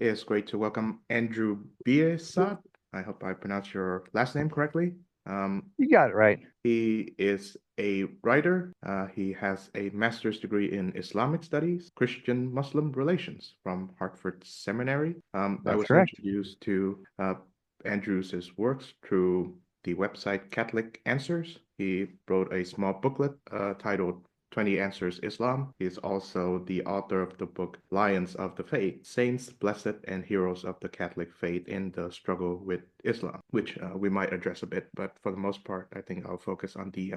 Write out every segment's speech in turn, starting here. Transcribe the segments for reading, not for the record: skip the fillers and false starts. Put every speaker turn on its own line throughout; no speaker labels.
It's great to welcome Andrew Bieszad. I hope I pronounced your last name correctly. Um,
You got it right.
he is a writer. He has a master's degree in Islamic Studies, Christian Muslim Relations from Hartford Seminary. I
That's
was
correct.
introduced to Andrew's works through the website Catholic Answers. He wrote a small booklet titled 20 Answers Islam. He is also the author of the book Lions of the Faith, Saints, Blessed, and Heroes of the Catholic Faith in the Struggle with Islam, which we might address a bit, but for the most part, I think I'll focus on the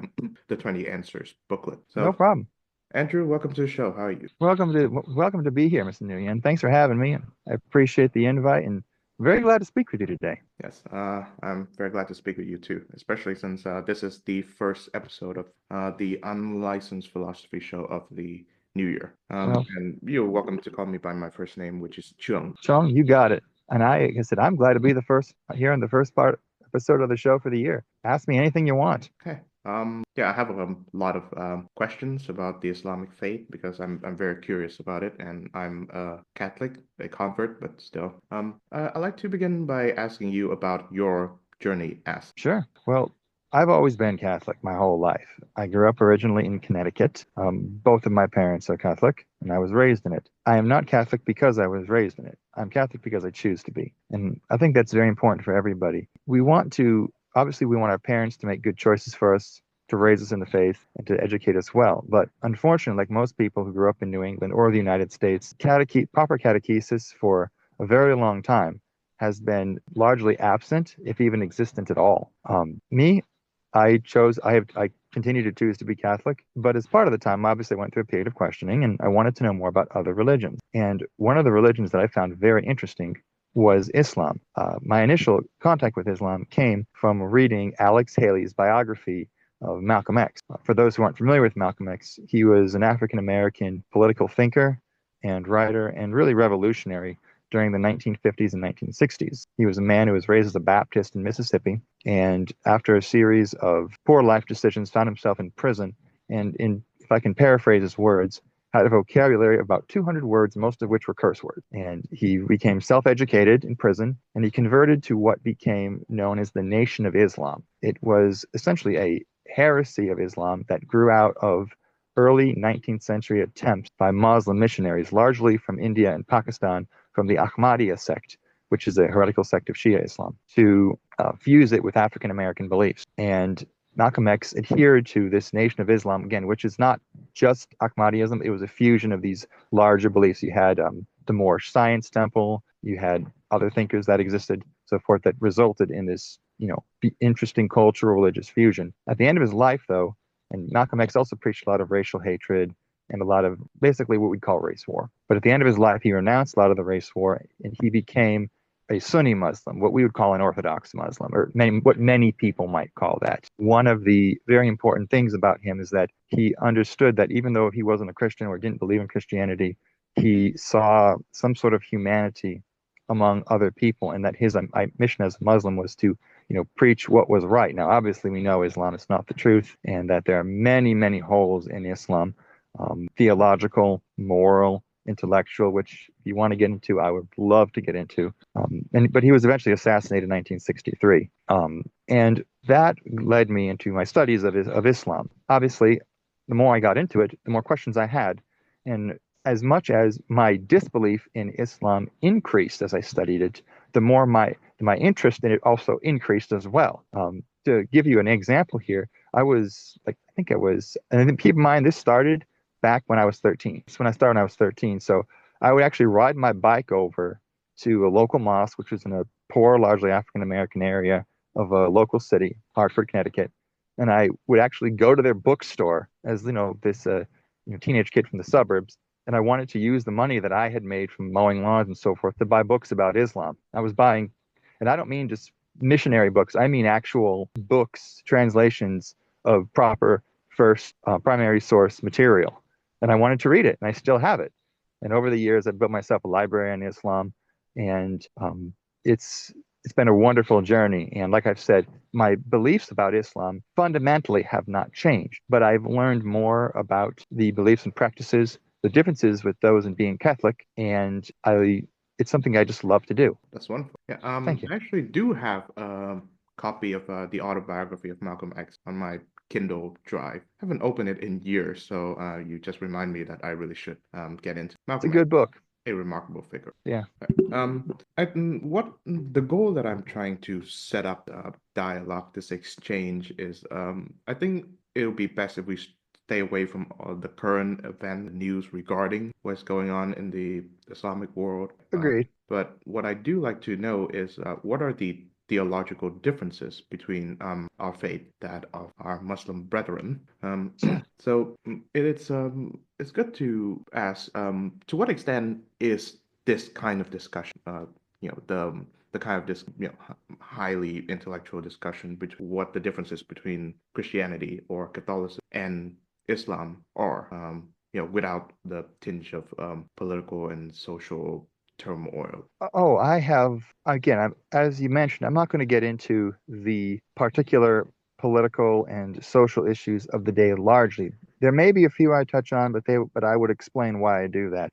the 20 Answers booklet.
No
So,
problem.
Andrew, welcome to the show. How are you?
Welcome to be here, Mr. Nguyen. Thanks for having me. I appreciate the invite and very glad to speak with you today.
Yes, I'm very glad to speak with you too, especially since this is the first episode of the Unlicensed Philosophy Show of the new year.
Well,
And you're welcome to call me by my first name, which is Chung.
Chong, you got it. And like I said, I'm glad to be the first here in the first part episode of the show for the year. Ask me anything you want.
Okay. Yeah, I have a lot of questions about the Islamic faith because I'm very curious about it, and I'm a Catholic, a convert, but still. I'd like to begin by asking you about your journey as.
Sure. Well, I've always been Catholic my whole life. I grew up originally in Connecticut. Both of my parents are Catholic, and I was raised in it. I am not Catholic because I was raised in it. I'm Catholic because I choose to be. And I think that's very important for everybody. Obviously, we want our parents to make good choices for us, to raise us in the faith, and to educate us well. But unfortunately, like most people who grew up in New England or the United States, proper catechesis for a very long time has been largely absent, if even existent at all. I continue to choose to be Catholic, but as part of the time, obviously, I went through a period of questioning and I wanted to know more about other religions. And one of the religions that I found very interesting was Islam. My initial contact with Islam came from reading Alex Haley's biography of Malcolm X. For those who aren't familiar with Malcolm X, he was an African American political thinker and writer and really revolutionary during the 1950s and 1960s. He was a man who was raised as a Baptist in Mississippi, and after a series of poor life decisions, found himself in prison. If I can paraphrase his words, had a vocabulary of about 200 words, most of which were curse words. And he became self-educated in prison, and he converted to what became known as the Nation of Islam. It was essentially a heresy of Islam that grew out of early 19th century attempts by Muslim missionaries, largely from India and Pakistan, from the Ahmadiyya sect, which is a heretical sect of Shia Islam, to fuse it with African American beliefs. And Malcolm X adhered to this Nation of Islam, again, which is not just Ahmadiyism. It was a fusion of these larger beliefs. You had the Moorish Science Temple, you had other thinkers that existed, so forth, that resulted in this, interesting cultural religious fusion. At the end of his life, though, and Malcolm X also preached a lot of racial hatred and a lot of basically what we'd call race war. But at the end of his life, he renounced a lot of the race war and he became a Sunni Muslim, what we would call an Orthodox Muslim, or what many people might call that. One of the very important things about him is that he understood that even though he wasn't a Christian or didn't believe in Christianity, he saw some sort of humanity among other people, and that his mission as a Muslim was to, preach what was right. Now, obviously, we know Islam is not the truth, and that there are many, many holes in Islam, theological, moral, intellectual, which if you want to get into, I would love to get into. But he was eventually assassinated in 1963. And that led me into my studies of Islam. Obviously, the more I got into it, the more questions I had. And as much as my disbelief in Islam increased as I studied it, the more my interest in it also increased as well. To give you an example here, and then keep in mind, this started back when I was 13. That's when I started when I was 13. So I would actually ride my bike over to a local mosque, which was in a poor, largely African American area of a local city, Hartford, Connecticut. And I would actually go to their bookstore as, this teenage kid from the suburbs. And I wanted to use the money that I had made from mowing lawns and so forth to buy books about Islam. I was buying, and I don't mean just missionary books, I mean actual books, translations of proper first primary source material. And I wanted to read it, and I still have it. And over the years, I've built myself a library on Islam, and it's been a wonderful journey. And like I've said, my beliefs about Islam fundamentally have not changed, but I've learned more about the beliefs and practices, the differences with those in being Catholic, and I it's something I just love to do.
That's wonderful. Yeah,
Thank you.
I actually do have a copy of the autobiography of Malcolm X on my Kindle Drive. I haven't opened it in years, so you just remind me that I really should get into
It's a
Malcolm X,
good book.
a remarkable figure.
Yeah.
What the goal that I'm trying to set up dialogue, this exchange is, I think it'll be best if we stay away from all the current event news regarding what's going on in the Islamic world.
Agreed.
But what I do like to know is what are the theological differences between our faith, that of our Muslim brethren. It's good to ask to what extent is this kind of discussion, the kind of this highly intellectual discussion between what the differences between Christianity or Catholicism and Islam are, without the tinge of political and social turmoil.
Oh, I have, again, as you mentioned, I'm not going to get into the particular political and social issues of the day largely. There may be a few I touch on, but I would explain why I do that.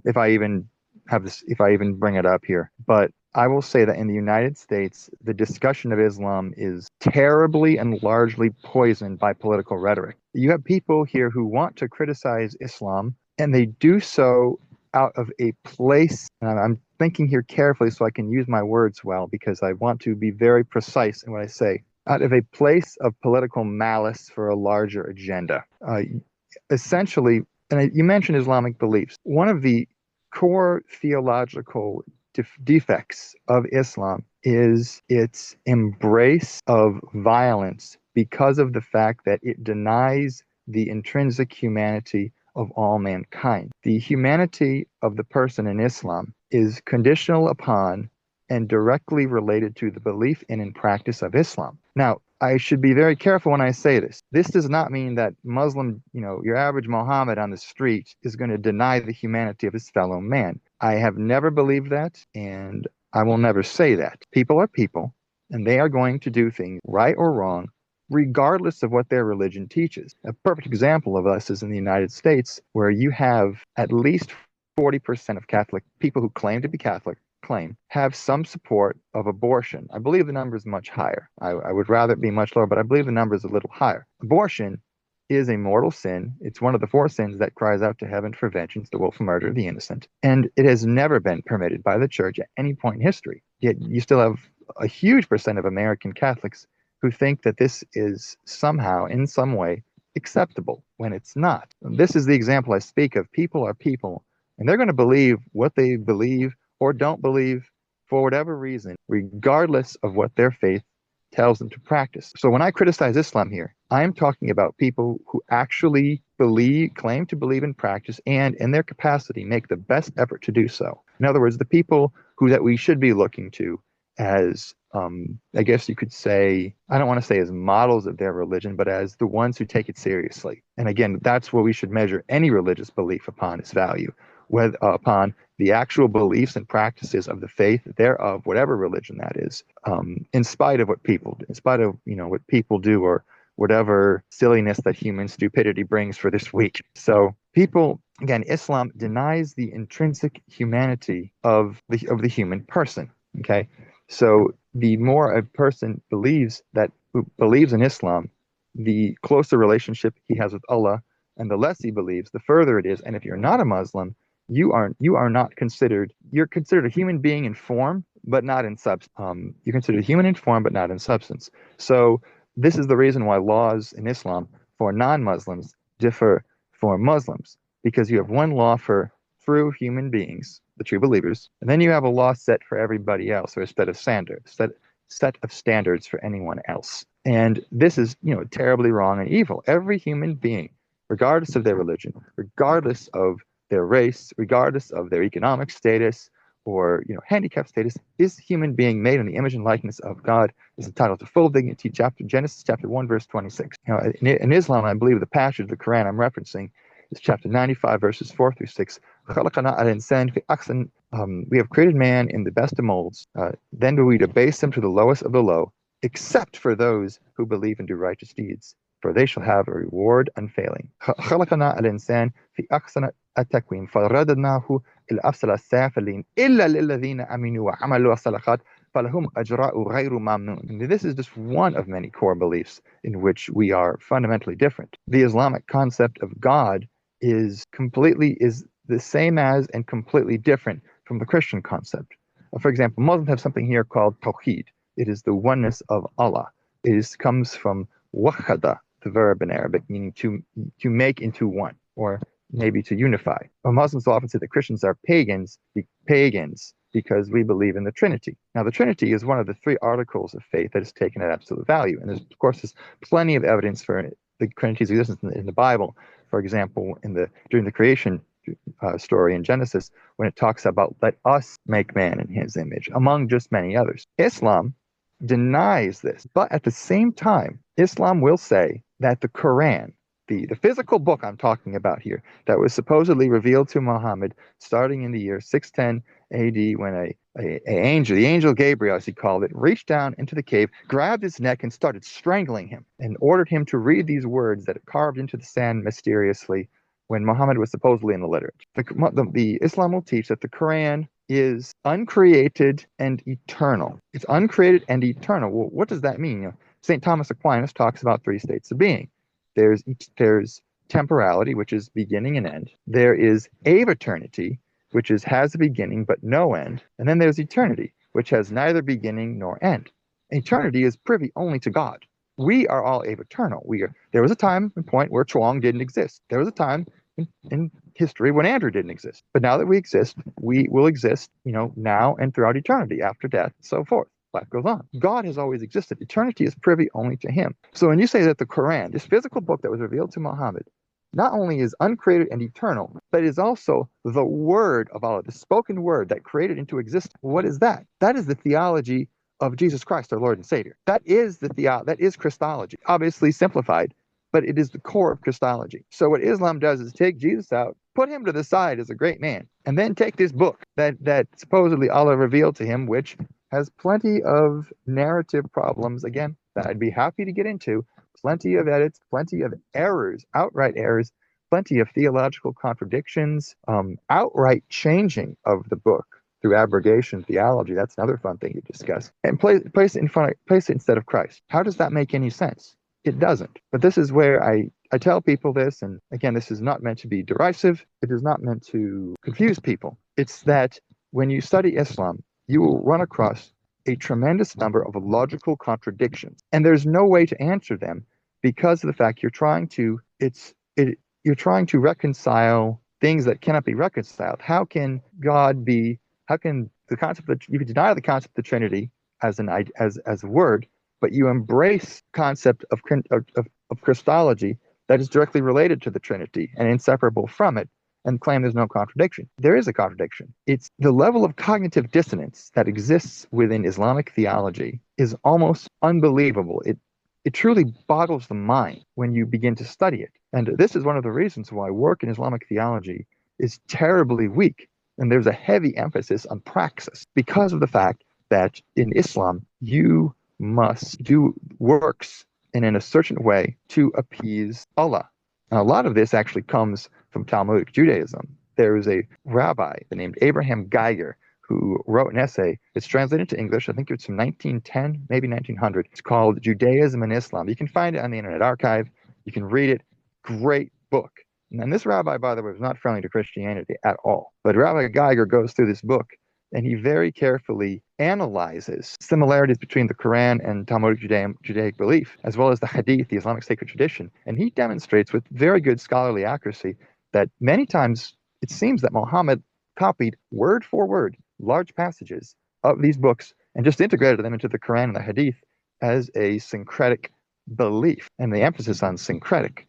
If I even if I even bring it up here. But I will say that in the United States, the discussion of Islam is terribly and largely poisoned by political rhetoric. You have people here who want to criticize Islam, and they do so out of a place, and I'm thinking here carefully so I can use my words well because I want to be very precise in what I say, out of a place of political malice for a larger agenda. Essentially, and you mentioned Islamic beliefs. One of the core theological defects of Islam is its embrace of violence because of the fact that it denies the intrinsic humanity of all mankind. The humanity of the person in Islam is conditional upon and directly related to the belief in and practice of Islam. Now, I should be very careful when I say this. This does not mean that Muslim, your average Mohammed on the street is going to deny the humanity of his fellow man. I have never believed that, and I will never say that. People are people, and they are going to do things right or wrong, regardless of what their religion teaches. A perfect example of us is in the United States, where you have at least 40% of Catholic people who claim to be Catholic have some support of abortion. I believe the number is much higher. I would rather it be much lower, but I believe the number is a little higher. Abortion is a mortal sin. It's one of the four sins that cries out to heaven for vengeance, the willful murder of the innocent. And it has never been permitted by the church at any point in history. Yet you still have a huge percent of American Catholics who think that this is somehow, in some way, acceptable when it's not. This is the example I speak of. People are people, and they're going to believe what they believe or don't believe for whatever reason, regardless of what their faith tells them to practice. So when I criticize Islam here, I'm talking about people who actually claim to believe in practice, and in their capacity make the best effort to do so. In other words, the people that we should be looking to as, I guess you could say, I don't want to say as models of their religion, but as the ones who take it seriously. And again, that's what we should measure any religious belief upon its value, whether upon the actual beliefs and practices of the faith thereof, whatever religion that is, in spite of what people do, or whatever silliness that human stupidity brings for this week. So again, Islam denies the intrinsic humanity of the human person. Okay, so the more a person believes in Islam, the closer relationship he has with Allah, and the less he believes, the further it is. And if you're not a Muslim, you're considered a human being in form, but not in substance. You're considered human in form, but not in substance. So this is the reason why laws in Islam for non-Muslims differ from Muslims, because you have one law for true human beings, the true believers, and then you have a law set for everybody else, or a set of standards for anyone else. And this is, terribly wrong and evil. Every human being, regardless of their religion, regardless of their race, regardless of their economic status or handicap status, is human being made in the image and likeness of God, is entitled to full dignity. Genesis chapter 1, verse 26. In Islam, I believe the passage of the Quran I'm referencing is chapter 95, verses 4 through 6. We have created man in the best of molds. Then do we debase him to the lowest of the low, except for those who believe and do righteous deeds. for they shall have a reward unfailing. خلقنا الإنسان في أحسن التقويم فرددناه إلى أسفل السافلين إلا للذين آمنوا وعملوا الصالحات فلهم أجراء غير ممنون. This is just one of many core beliefs in which we are fundamentally different. The Islamic concept of God is the same as and completely different from the Christian concept. For example, Muslims have something here called Tawheed. It is the oneness of Allah. Comes from wahada, the verb in Arabic, meaning to make into one, or maybe to unify. But Muslims will often say that Christians are pagans because we believe in the Trinity. Now, the Trinity is one of the three articles of faith that is taken at absolute value. And there's plenty of evidence for the Trinity's existence in the Bible. For example, during the creation story in Genesis, when it talks about let us make man in his image, among just many others. Islam denies this, but at the same time, Islam will say that the Quran, the physical book I'm talking about here, that was supposedly revealed to Muhammad starting in the year 610 AD, when the angel Gabriel, as he called it, reached down into the cave, grabbed his neck, and started strangling him, and ordered him to read these words that it carved into the sand mysteriously when Muhammad was supposedly in the literature. The Islam will teach that the Quran is uncreated and eternal. It's uncreated and eternal. Well, what does that mean? St. Thomas Aquinas talks about three states of being. There's temporality, which is beginning and end. There is aeviternity, which has a beginning but no end. And then there's eternity, which has neither beginning nor end. Eternity is privy only to God. We are all aeviternal. There was a time and point where Chuang didn't exist. There was a time in history when Andrew didn't exist. But now that we exist, we will exist, now and throughout eternity, after death, so forth. Life goes on. God has always existed. Eternity is privy only to him. So when you say that the Quran, this physical book that was revealed to Muhammad, not only is uncreated and eternal, but is also the word of Allah, the spoken word that created into existence. What is that? That is the theology of Jesus Christ, our Lord and Savior. That is that is Christology, obviously simplified, but it is the core of Christology. So what Islam does is take Jesus out, put him to the side as a great man, and then take this book that supposedly Allah revealed to him, which has plenty of narrative problems, again, that I'd be happy to get into, plenty of edits, plenty of errors, outright errors, plenty of theological contradictions, outright changing of the book through abrogation theology. That's another fun thing to discuss. And place it instead of Christ. How does that make any sense? It doesn't. But this is where I tell people this, and again, this is not meant to be derisive. It is not meant to confuse people. It's that when you study Islam, you will run across a tremendous number of logical contradictions, and there's no way to answer them because of the fact you're trying to reconcile things that cannot be reconciled. How can the concept that you can deny the concept of the Trinity as a word, but you embrace concept of Christology that is directly related to the Trinity and inseparable from it, and claim there's no contradiction? There is a contradiction. It's the level of cognitive dissonance that exists within Islamic theology is almost unbelievable. It truly boggles the mind when you begin to study it. And this is one of the reasons why work in Islamic theology is terribly weak. And there's a heavy emphasis on praxis because of the fact that in Islam, you must do works in a certain way to appease Allah. And a lot of this actually comes from Talmudic Judaism. There is a rabbi named Abraham Geiger who wrote an essay. It's translated to English. I think it's from 1910, maybe 1900. It's called Judaism and Islam. You can find it on the Internet Archive. You can read it. Great book. And this rabbi, by the way, was not friendly to Christianity at all. But Rabbi Geiger goes through this book, and he very carefully analyzes similarities between the Quran and Talmudic Judaic belief, as well as the Hadith, the Islamic sacred tradition. And he demonstrates with very good scholarly accuracy that many times it seems that Muhammad copied word for word large passages of these books and just integrated them into the Quran and the Hadith as a syncretic belief, and the emphasis on syncretic.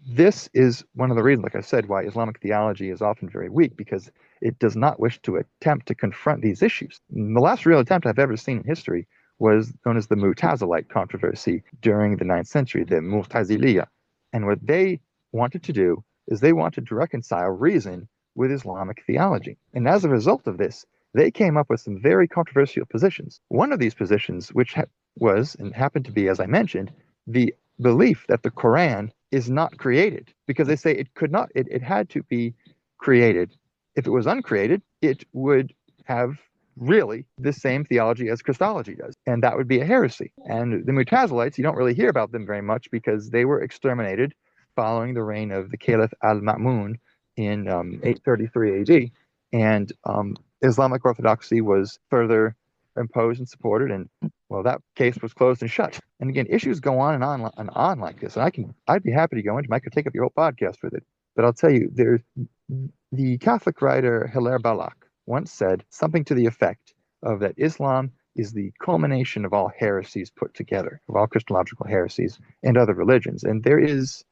This is one of the reasons, like I said, why Islamic theology is often very weak, because it does not wish to attempt to confront these issues. And the last real attempt I've ever seen in history was known as the Mu'tazilite controversy during the 9th century, the Mu'taziliya. And what they wanted to do is they wanted to reconcile reason with Islamic theology. And as a result of this, they came up with some very controversial positions. One of these positions, which was and happened to be, as I mentioned, the belief that the Quran is not created because they say it could not, it had to be created. If it was uncreated, it would have really the same theology as Christology does, and that would be a heresy. And the Mutazilites, you don't really hear about them very much because they were exterminated following the reign of the Caliph al-Ma'mun in 833 AD, and Islamic Orthodoxy was further imposed and supported, and well, that case was closed and shut. And again, issues go on and on like this, and I'd be happy to go into them. I could take up your whole podcast with it, but I'll tell you, there's the Catholic writer Hilaire Belloc once said something to the effect of that Islam is the culmination of all heresies put together, of all Christological heresies and other religions. And there is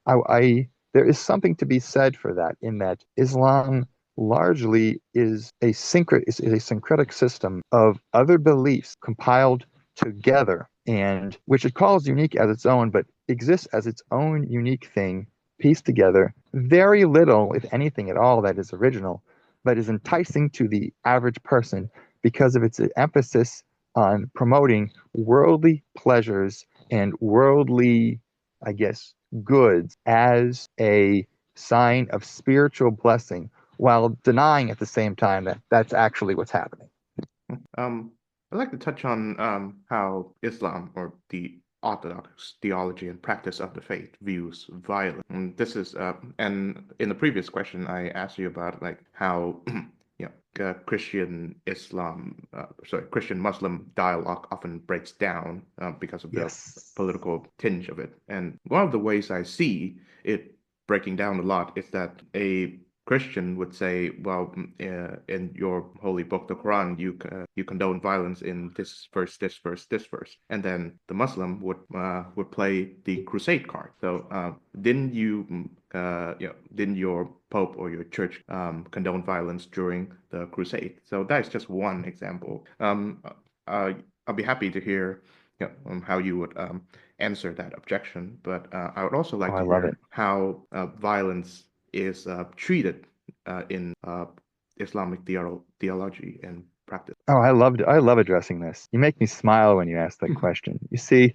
something to be said for that, in that Islam largely is a syncretic system of other beliefs compiled together, and which it calls unique as its own, but exists as its own unique thing, pieced together. Very little, if anything at all, that is original, but is enticing to the average person because of its emphasis on promoting worldly pleasures and worldly, I guess, goods as a sign of spiritual blessing, while denying at the same time that that's actually what's happening.
I'd like to touch on how Islam, or the Orthodox theology and practice of the faith, views violence. And this is, and in the previous question, I asked you about like how Christian Muslim dialogue often breaks down because of the political tinge of it. And one of the ways I see it breaking down a lot is that a Christian would say, well, in your holy book, the Quran, you condone violence in this verse, this verse, this verse, and then the Muslim would play the crusade card. So didn't your Pope or your church condone violence during the crusade? So that's just one example. I'll be happy to hear how you would answer that objection, but I would also like to hear how violence is treated in Islamic theology and practice.
Oh, I love addressing this. You make me smile when you ask that question. You see,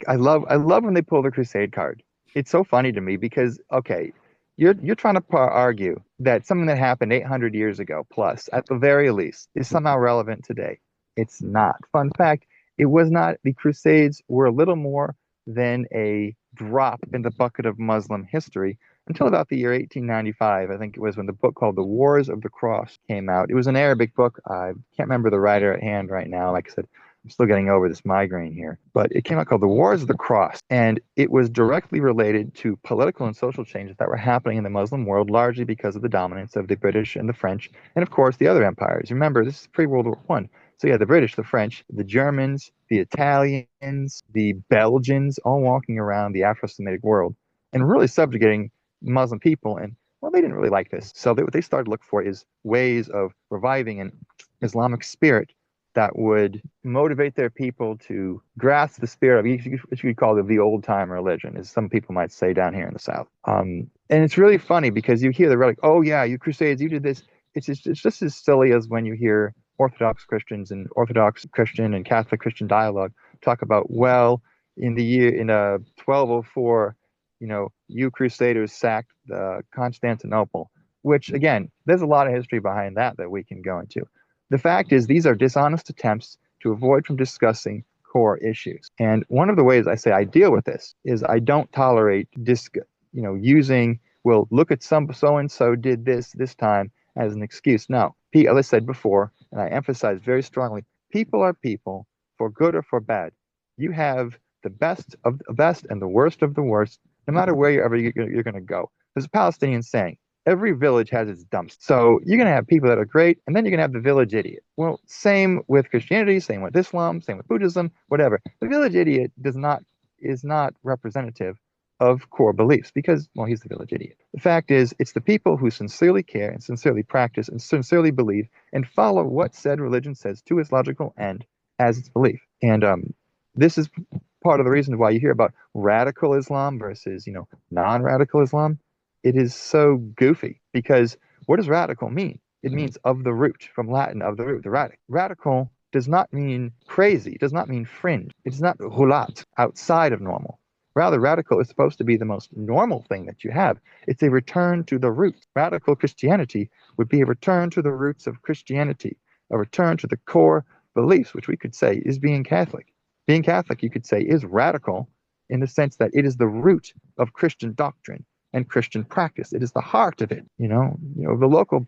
I love when they pull the crusade card. It's so funny to me because, okay, you're trying to argue that something that happened 800 years ago plus, at the very least, is somehow relevant today. It's not. Fun fact, it was not. The Crusades were a little more than a drop in the bucket of Muslim history until about the year 1895. I think it was when the book called The Wars of the Cross came out. It was an Arabic book. I can't remember the writer at hand right now. Like I said, I'm still getting over this migraine here. But it came out called The Wars of the Cross, and it was directly related to political and social changes that were happening in the Muslim world, largely because of the dominance of the British and the French, and of course the other empires. Remember, this is pre-World War I. So yeah, the British, the French, the Germans, the Italians, the Belgians, all walking around the Afro-Semitic world and really subjugating Muslim people. And well, they didn't really like this. So what they started to look for is ways of reviving an Islamic spirit that would motivate their people to grasp the spirit of what you could call the old time religion, as some people might say down here in the South. And it's really funny because you hear they're like, oh yeah, you Crusades, you did this. It's just as silly as when you hear Orthodox Christians and Orthodox Christian and Catholic Christian dialogue talk about, well, in 1204, you Crusaders sacked Constantinople, which again, there's a lot of history behind that we can go into. The fact is, these are dishonest attempts to avoid from discussing core issues. And one of the ways I say I deal with this is I don't tolerate using, well, look at so-and-so did this time as an excuse. No, as I said before, and I emphasize very strongly, people are people, for good or for bad. You have the best of the best and the worst of the worst, no matter wherever you're going to go. There's a Palestinian saying, every village has its dumps. So you're going to have people that are great, and then you're going to have the village idiot. Well, same with Christianity, same with Islam, same with Buddhism, whatever. The village idiot is not representative of core beliefs because, well, he's the village idiot. The fact is, it's the people who sincerely care and sincerely practice and sincerely believe and follow what said religion says to its logical end as its belief. And this is part of the reason why you hear about radical Islam versus, non-radical Islam. It is so goofy because what does radical mean? It means of the root, from Latin, of the root, the radical. Radical does not mean crazy. It does not mean fringe. It is not hulat, outside of normal. Rather, radical is supposed to be the most normal thing that you have. It's a return to the roots. Radical Christianity would be a return to the roots of Christianity, a return to the core beliefs, which we could say is being Catholic. Being Catholic, you could say, is radical in the sense that it is the root of Christian doctrine and Christian practice. It is the heart of it. The local,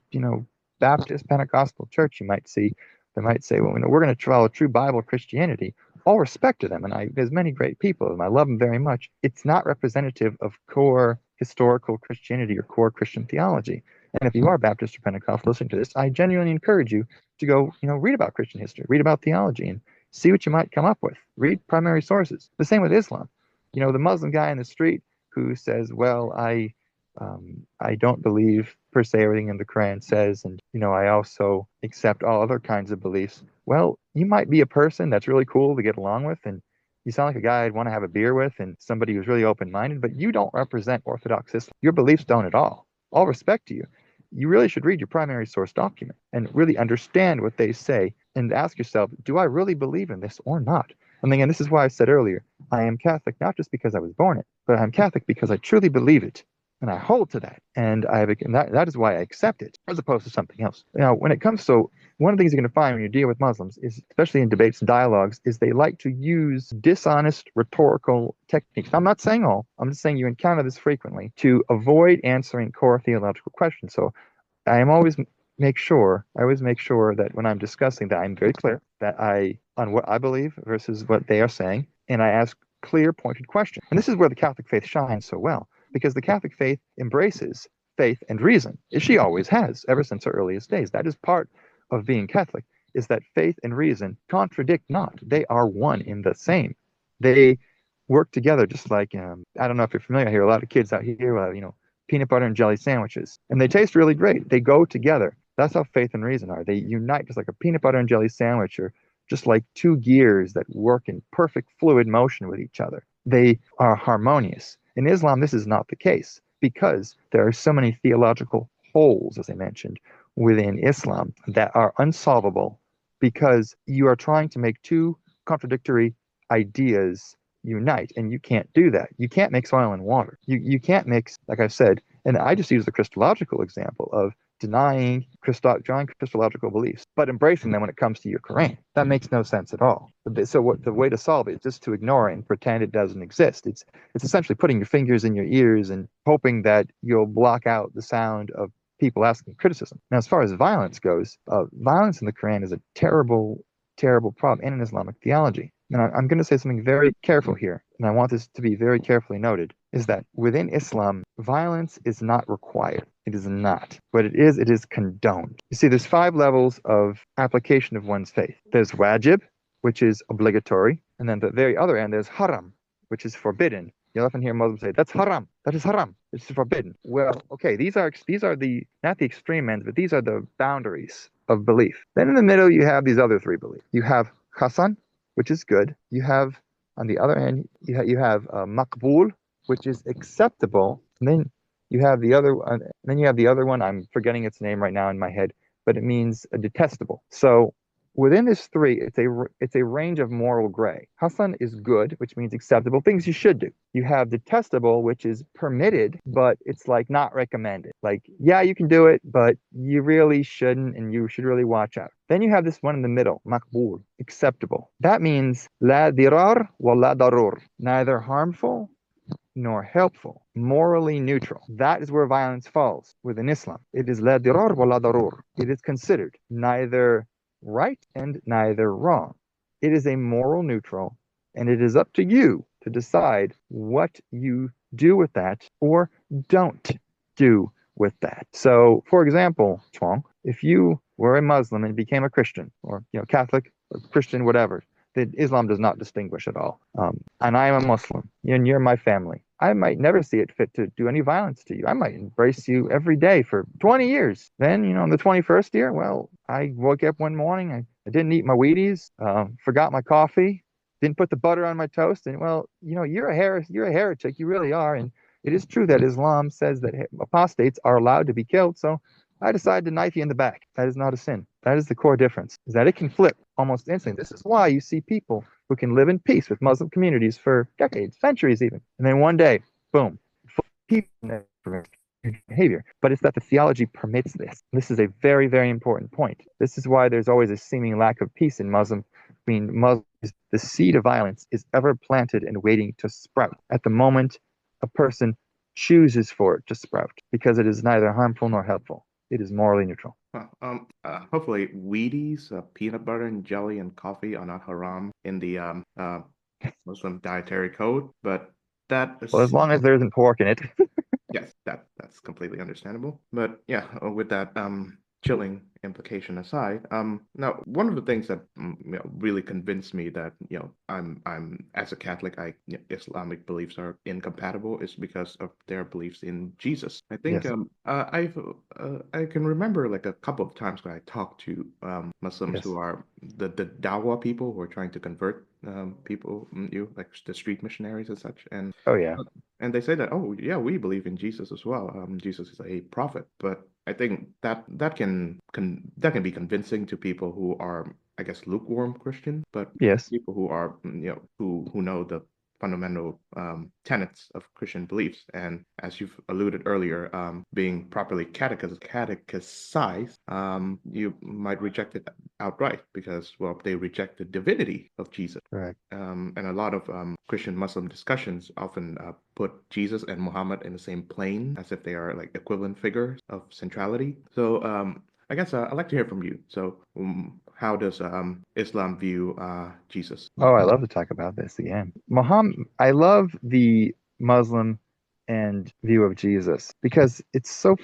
Baptist Pentecostal church you might see, they might say, well, we're going to follow true Bible Christianity. All respect to them, and there's many great people, and I love them very much. It's not representative of core historical Christianity or core Christian theology. And if you are Baptist or Pentecostal listening to this, I genuinely encourage you to go, read about Christian history, read about theology, and see what you might come up with. Read primary sources. The same with Islam. The Muslim guy in the street who says, well, I don't believe per se everything in the Quran says, and I also accept all other kinds of beliefs. Well, you might be a person that's really cool to get along with, and you sound like a guy I'd want to have a beer with, and somebody who's really open-minded, but you don't represent Orthodox Islam. Your beliefs don't at all. All respect to you. You really should read your primary source document and really understand what they say and ask yourself, do I really believe in this or not? And again, this is why I said earlier, I am Catholic not just because I was born it, but I'm Catholic because I truly believe it. And I hold to that. And that is why I accept it, as opposed to something else. When it comes to one of the things you're going to find when you deal with Muslims is, especially in debates and dialogues, is they like to use dishonest rhetorical techniques. I'm not saying all. I'm just saying you encounter this frequently to avoid answering core theological questions. So I always make sure that when I'm discussing that, I'm very clear that on what I believe versus what they are saying, and I ask clear, pointed questions. And this is where the Catholic faith shines so well, because the Catholic faith embraces faith and reason, as she always has ever since her earliest days. That is part of being Catholic, is that faith and reason contradict not. They are one in the same. They work together, just like, I don't know if you're familiar, I hear a lot of kids out here, peanut butter and jelly sandwiches, and they taste really great. They go together. That's how faith and reason are. They unite just like a peanut butter and jelly sandwich, or just like two gears that work in perfect fluid motion with each other. They are harmonious. In Islam, this is not the case, because there are so many theological holes, as I mentioned, within Islam that are unsolvable, because you are trying to make two contradictory ideas unite, and you can't do that. You can't mix oil and water. You can't mix, like I said, and I just use the Christological example of denying Christological beliefs, but embracing them when it comes to your Quran. That makes no sense at all. So the way to solve it is just to ignore it and pretend it doesn't exist. It's essentially putting your fingers in your ears and hoping that you'll block out the sound of people asking criticism. Now, as far as violence goes, violence in the Quran is a terrible, terrible problem, and in Islamic theology. And I'm going to say something very careful here, and I want this to be very carefully noted, is that within Islam, violence is not required. It is not. But it is condoned. You see, there's 5 levels of application of one's faith. There's wajib, which is obligatory, and then the very other end, there's haram, which is forbidden. You'll often hear Muslims say, that's haram. That is haram. It's forbidden. Well, okay, these are the not the extreme ends, but these are the boundaries of belief. Then in the middle, you have these other 3 beliefs. You have hasan, which is good. You have, on the other end, you have maqbul, which is acceptable. And then you have the other one. Then you have the other one. I'm forgetting its name right now in my head, but it means detestable. So within this 3, it's a range of moral gray. Hasan is good, which means acceptable, things you should do. You have detestable, which is permitted, but it's like not recommended. Like, yeah, you can do it, but you really shouldn't, and you should really watch out. Then you have this one in the middle, maqbul, acceptable. That means la dirar wa la darur, neither harmful nor helpful, morally neutral. That is where violence falls within Islam. It is la dirar wa la darur. It is considered neither right and neither wrong. It is a moral neutral, and it is up to you to decide what you do with that or don't do with that. So, for example, Chuang, if you were a Muslim and became a Christian, or Catholic, or Christian, whatever, that Islam does not distinguish at all. And I am a Muslim, and you're my family. I might never see it fit to do any violence to you. I might embrace you every day for 20 years. Then, in the 21st year, well, I woke up one morning, I didn't eat my Wheaties, forgot my coffee, didn't put the butter on my toast, and well, you're a heretic, you really are. And it is true that Islam says that apostates are allowed to be killed, so I decided to knife you in the back. That is not a sin. That is the core difference, is that it can flip almost instantly. This is why you see people who can live in peace with Muslim communities for decades, centuries even. And then one day, boom, behavior. But it's that the theology permits this. This is a very, very important point. This is why there's always a seeming lack of peace in Muslim. I mean, Muslims, the seed of violence is ever planted and waiting to sprout at the moment a person chooses for it to sprout, because it is neither harmful nor helpful. It is morally neutral.
Hopefully Wheaties, peanut butter and jelly and coffee are not haram in the Muslim dietary code, but that
Well, as
is
long as there isn't pork in it.
yes, that's completely understandable. But yeah, with that chilling implication aside, now one of the things that really convinced me that I'm as a Catholic, Islamic beliefs are incompatible is because of their beliefs in Jesus. I think
Yes,
I can remember like a couple of times when I talked to Muslims
yes.
who are the Dawa people who are trying to convert people, like the street missionaries and such,
Oh, yeah.
and they say that, oh yeah, we believe in Jesus as well. Jesus is a prophet, but I think that can be convincing to people who are, I guess, lukewarm Christian, but
Yes.
people who are, who know the fundamental tenets of Christian beliefs. And as you've alluded earlier, being properly catechized, you might reject it outright because, well, they reject the divinity of Jesus.
Correct.
And a lot of Christian Muslim discussions often put Jesus and Muhammad in the same plane as if they are like equivalent figures of centrality. So I guess I'd like to hear from you. So how does Islam view Jesus?
Oh, I love to talk about this again. Muhammad, I love the Muslim and view of Jesus because it's so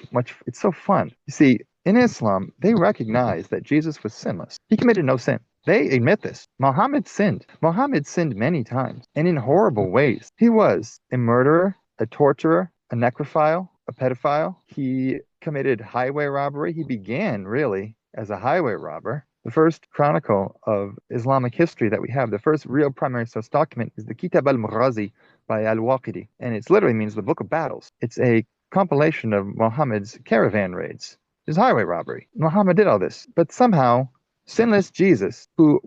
fun. You see, in Islam, they recognize that Jesus was sinless. He committed no sin. They admit this. Muhammad sinned. Muhammad sinned many times and in horrible ways. He was a murderer, a torturer, a necrophile, a pedophile. He committed highway robbery. He began really as a highway robber. The first chronicle of Islamic history that we have, the first real primary source document, is the Kitab al-Maghazi by al-Waqidi, and it literally means the Book of Battles. It's a compilation of Muhammad's caravan raids, his highway robbery. Muhammad did all this, but somehow sinless Jesus, who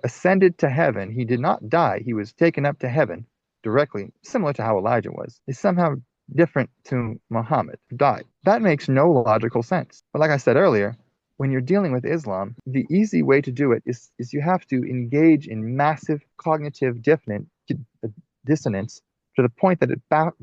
ascended to heaven, he did not die. He was taken up to heaven directly, similar to how Elijah was, is somehow different to Muhammad, who died. That makes no logical sense. But like I said earlier, when you're dealing with Islam, the easy way to do it is you have to engage in massive cognitive dissonance to the point that it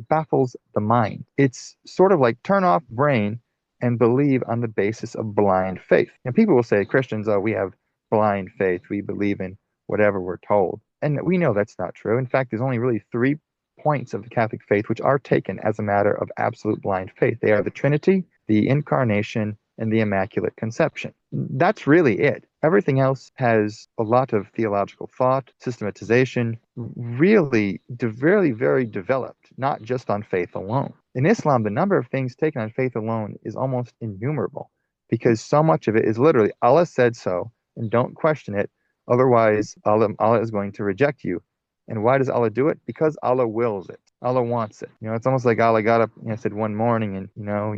baffles the mind. It's sort of like turn off brain and believe on the basis of blind faith. And people will say, Christians, oh, we have blind faith. We believe in whatever we're told. And we know that's not true. In fact, there's only really 3 points of the Catholic faith which are taken as a matter of absolute blind faith. They are the Trinity, the Incarnation, and the Immaculate Conception. That's really it. Everything else has a lot of theological thought, systematization, really very, very developed, not just on faith alone. In Islam, the number of things taken on faith alone is almost innumerable because so much of it is literally Allah said so and don't question it. Otherwise, Allah is going to reject you. And why does Allah do it? Because Allah wills it. Allah wants it. It's almost like Allah got up, said one morning and,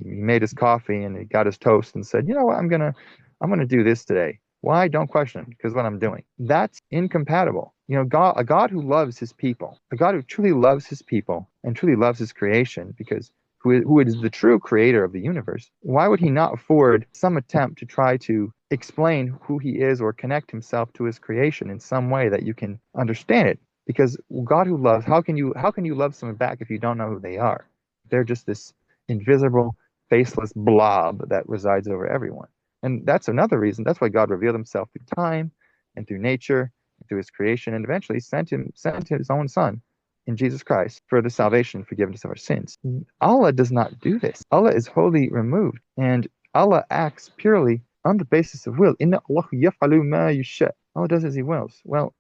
he made his coffee and he got his toast and said, you know what, I'm gonna do this today. Why? Don't question it, because what I'm doing. That's incompatible. A God who loves his people, a God who truly loves his people and truly loves his creation, because who is the true creator of the universe, why would he not afford some attempt to try to explain who he is or connect himself to his creation in some way that you can understand it? Because God who loves, how can you love someone back if you don't know who they are? They're just this invisible, faceless blob that resides over everyone. And that's another reason. That's why God revealed himself through time and through nature, and through his creation, and eventually sent his own son in Jesus Christ for the salvation and forgiveness of our sins. Allah does not do this. Allah is wholly removed, and Allah acts purely on the basis of will. Inna Allah yaf'alu ma yasha. Allah does as he wills. Well,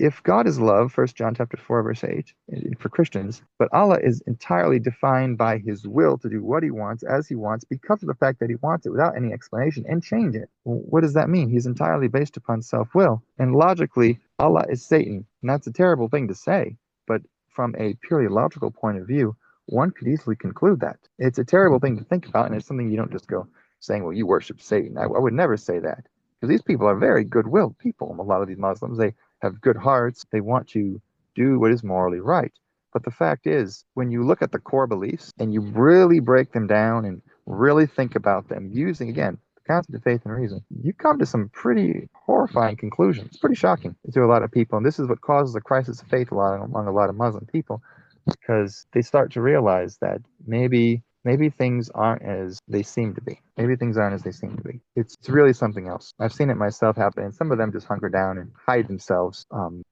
if God is love, 1 John chapter 4, verse 8, for Christians, but Allah is entirely defined by his will to do what he wants, as he wants, because of the fact that he wants it without any explanation and change it. What does that mean? He's entirely based upon self-will. And logically, Allah is Satan. And that's a terrible thing to say. But from a purely logical point of view, one could easily conclude that. It's a terrible thing to think about, and it's something you don't just go saying, well, you worship Satan. I would never say that because these people are very good-willed people. A lot of these Muslims, they have good hearts. They want to do what is morally right. But the fact is, when you look at the core beliefs and you really break them down and really think about them using, again, the concept of faith and reason, you come to some pretty horrifying conclusions. It's pretty shocking to a lot of people. And this is what causes a crisis of faith among a lot of Muslim people because they start to realize that maybe things aren't as they seem to be. Maybe things aren't as they seem to be. It's really something else. I've seen it myself happen, and some of them just hunker down and hide themselves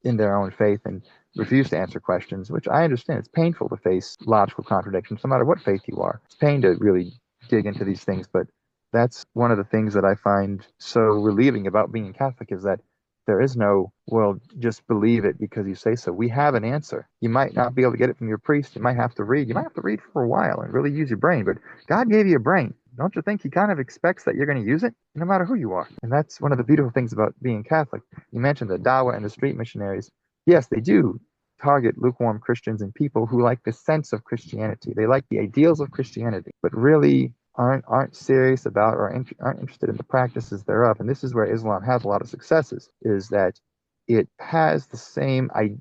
in their own faith and refuse to answer questions, which I understand. It's painful to face logical contradictions, no matter what faith you are. It's pain to really dig into these things, but that's one of the things that I find so relieving about being Catholic is that there is no, well, just believe it because you say so. We have an answer. You might not be able to get it from your priest. You might have to read. You might have to read for a while and really use your brain. But God gave you a brain. Don't you think He kind of expects that you're going to use it no matter who you are? And that's one of the beautiful things about being Catholic. You mentioned the Dawa and the street missionaries. Yes, they do target lukewarm Christians and people who like the sense of Christianity. They like the ideals of Christianity, but really aren't serious about or aren't interested in the practices thereof. And this is where Islam has a lot of successes, is that it has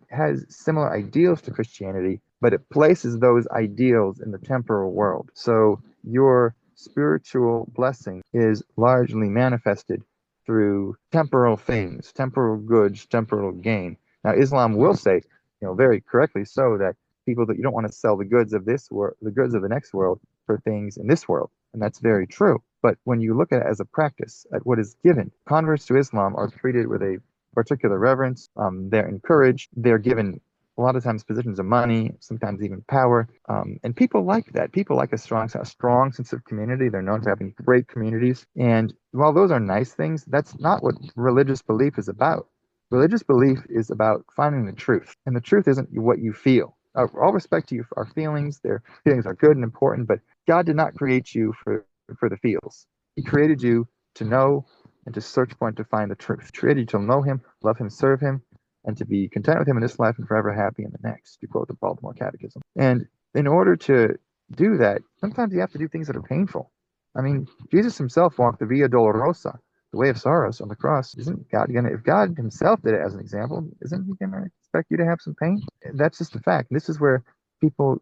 has similar ideals to Christianity, but it places those ideals in the temporal world. So your spiritual blessing is largely manifested through temporal things, temporal goods, temporal gain. Now, Islam will say, very correctly so, that people that you don't want to sell the goods of this world, the goods of the next world, for things in this world. And that's very true. But when you look at it as a practice, at what is given, converts to Islam are treated with a particular reverence. They're encouraged. They're given a lot of times positions of money, sometimes even power. And people like that. People like a strong sense of community. They're known for having great communities. And while those are nice things, that's not what religious belief is about. Religious belief is about finding the truth. And the truth isn't what you feel. All respect to you for our feelings. Their feelings are good and important, but God did not create you for the feels. He created you to know and to search for and to find the truth. He created you to know Him, love Him, serve Him, and to be content with Him in this life and forever happy in the next, to quote the Baltimore Catechism. And in order to do that, sometimes you have to do things that are painful. I mean, Jesus Himself walked the Via Dolorosa, the way of sorrows on the cross. Isn't God gonna, if God Himself did it as an example, isn't He gonna expect you to have some pain? That's just a fact. This is where people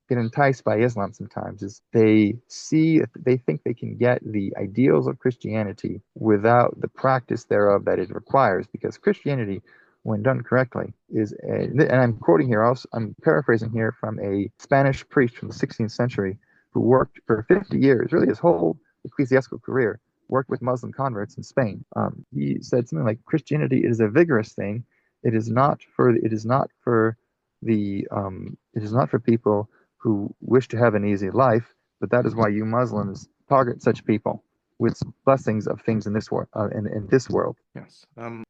get enticed by Islam sometimes, is they think they can get the ideals of Christianity without the practice thereof that it requires, because Christianity, when done correctly, and I'm quoting here also, I'm paraphrasing here from a Spanish priest from the 16th century who worked for 50 years, really his whole ecclesiastical career, worked with Muslim converts in Spain. He said something like, Christianity is a vigorous thing. It is not for people who wish to have an easy life, but that is why you Muslims target such people with blessings of things in this world. In this world.
Yes.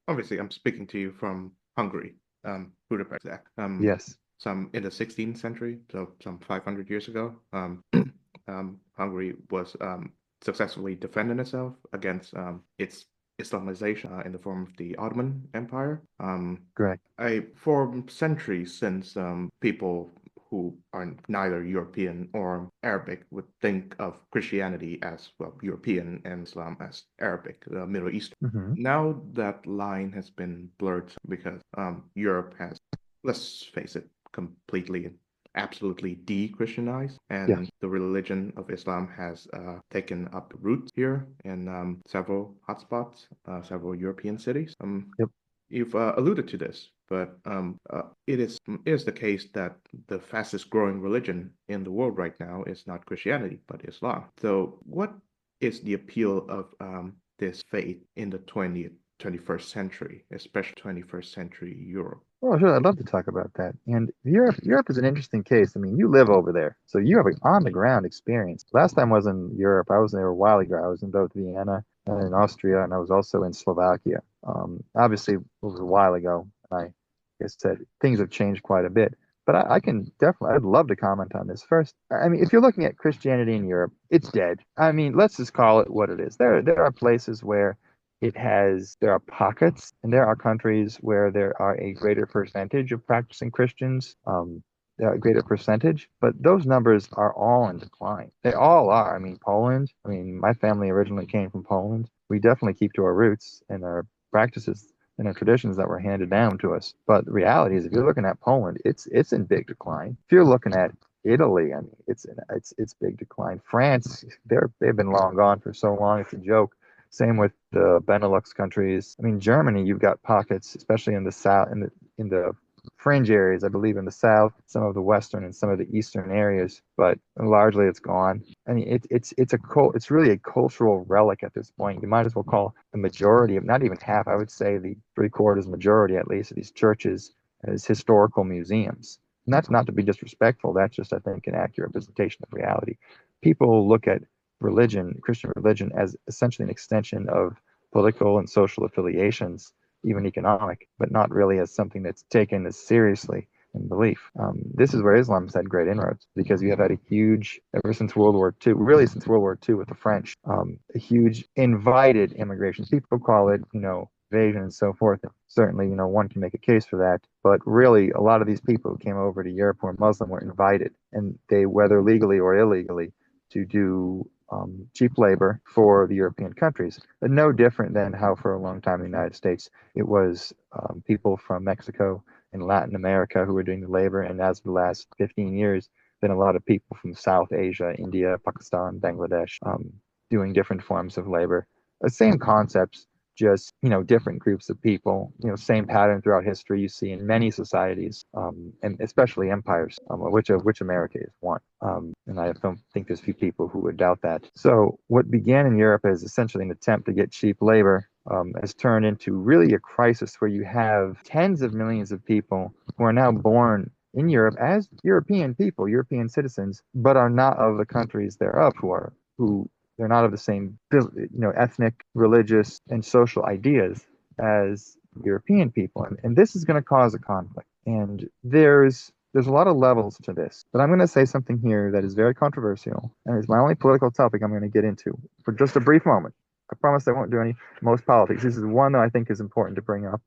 Obviously, I'm speaking to you from Hungary, Budapest.
Yes.
Some in the 16th century, so some 500 years ago. Hungary was successfully defending itself against its Islamization in the form of the Ottoman Empire.
Correct.
For centuries since, people who are neither European or Arabic would think of Christianity as, well, European and Islam as Arabic, Middle Eastern.
Mm-hmm.
Now that line has been blurred because Europe has, let's face it, completely absolutely de-Christianized, and
Yes.
the religion of Islam has taken up roots here in several hotspots, several European cities.
Yep.
You've alluded to this, but it is the case that the fastest growing religion in the world right now is not Christianity, but Islam. So what is the appeal of this faith in the 21st century, especially 21st century Europe?
Well, sure, I'd love to talk about that. And Europe is an interesting case. I mean, you live over there, so you have an on-the-ground experience. Last time I was in Europe, I was there a while ago. I was in both Vienna and in Austria, and I was also in Slovakia. Obviously, it was a while ago. I guess that things have changed quite a bit. But I can definitely, I'd love to comment on this. First, I mean, if you're looking at Christianity in Europe, it's dead. I mean, let's just call it what it is. There are places where there are pockets and there are countries where there are a greater percentage of practicing Christians. greater percentage, but those numbers are all in decline. They all are. I mean, Poland, I mean, my family originally came from Poland. We definitely keep to our roots and our practices and our traditions that were handed down to us. But the reality is, if you're looking at Poland, it's in big decline. If you're looking at Italy, I mean, it's big decline. France, they've been long gone for so long, it's a joke. Same with the Benelux countries. I mean, Germany, you've got pockets, especially in the south, in the fringe areas, I believe in the south, some of the western and some of the eastern areas, but largely it's gone. I mean, it's really a cultural relic at this point. You might as well call the majority of, not even half, I would say the three-quarters majority at least of these churches as historical museums. And that's not to be disrespectful. That's just, I think, an accurate presentation of reality. People look at religion, Christian religion, as essentially an extension of political and social affiliations, even economic, but not really as something that's taken as seriously in belief. This is where Islam's had great inroads because you have had a huge, ever since World War II, really since World War II with the French, a huge invited immigration. People call it, invasion and so forth. And certainly, one can make a case for that. But really, a lot of these people who came over to Europe who were Muslim were invited, and they, whether legally or illegally, to do cheap labor for the European countries. But no different than how for a long time in the United States it was people from Mexico and Latin America who were doing the labor, and as of the last 15 years, then a lot of people from South Asia, India, Pakistan, Bangladesh, doing different forms of labor. The same concepts, just different groups of people. Same pattern throughout history you see in many societies, and especially empires, which America is one. And I don't think there's few people who would doubt that. So what began in Europe as essentially an attempt to get cheap labor has turned into really a crisis where you have tens of millions of people who are now born in Europe as European people, European citizens, but are not of the countries thereof, who they're not of the same, ethnic, religious, and social ideas as European people, and this is going to cause a conflict. And there's a lot of levels to this, but I'm going to say something here that is very controversial, and it's my only political topic I'm going to get into for just a brief moment. I promise I won't do any most politics. This is one that I think is important to bring up